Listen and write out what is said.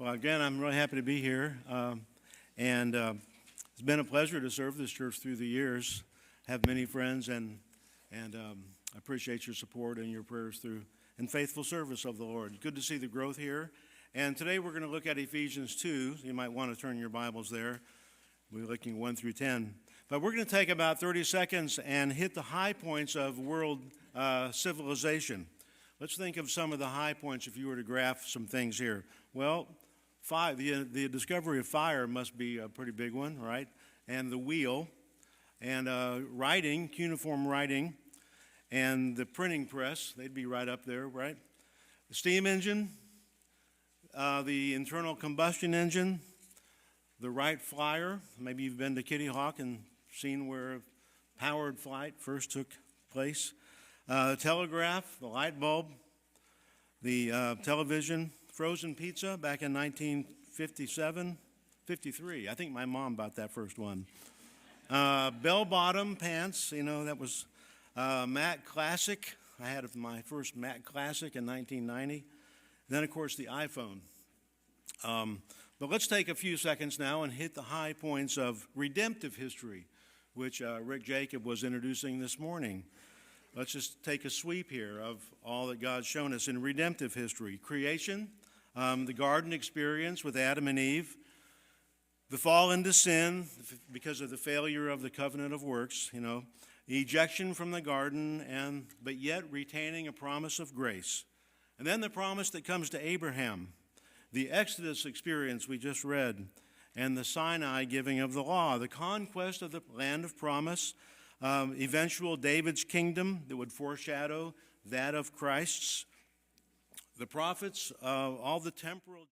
Well, again, I'm really happy to be here, and it's been a pleasure to serve this church through the years. Have many friends, and I appreciate your support and your prayers through and faithful service of the Lord. Good to see the growth here. And today we're going to look at Ephesians 2. You might want to turn your Bibles there. We're looking 1 through 10. But we're going to take about 30 seconds and hit the high points of world civilization. Let's think of some of the high points if you were to graph some things here. Well, the discovery of fire must be a pretty big one, right? And the wheel, and writing, cuneiform writing, and the printing press, they'd be right up there, right? The steam engine, the internal combustion engine, the Wright Flyer. Maybe you've been to Kitty Hawk and seen where powered flight first took place. The telegraph, the light bulb, the television, frozen pizza back in 1957, 53. I think my mom bought that first one. Bell-bottom pants, that was Mac Classic. I had my first Mac Classic in 1990. Then, of course, the iPhone. But let's take a few seconds now and hit the high points of redemptive history, which Rick Jacob was introducing this morning. Let's just take a sweep here of all that God's shown us in redemptive history. Creation, the garden experience with Adam and Eve, the fall into sin because of the failure of the covenant of works, ejection from the garden, but yet retaining a promise of grace. And then the promise that comes to Abraham, the Exodus experience we just read, and the Sinai giving of the law, the conquest of the land of promise, eventual David's kingdom that would foreshadow that of Christ's, the prophets, all the temporal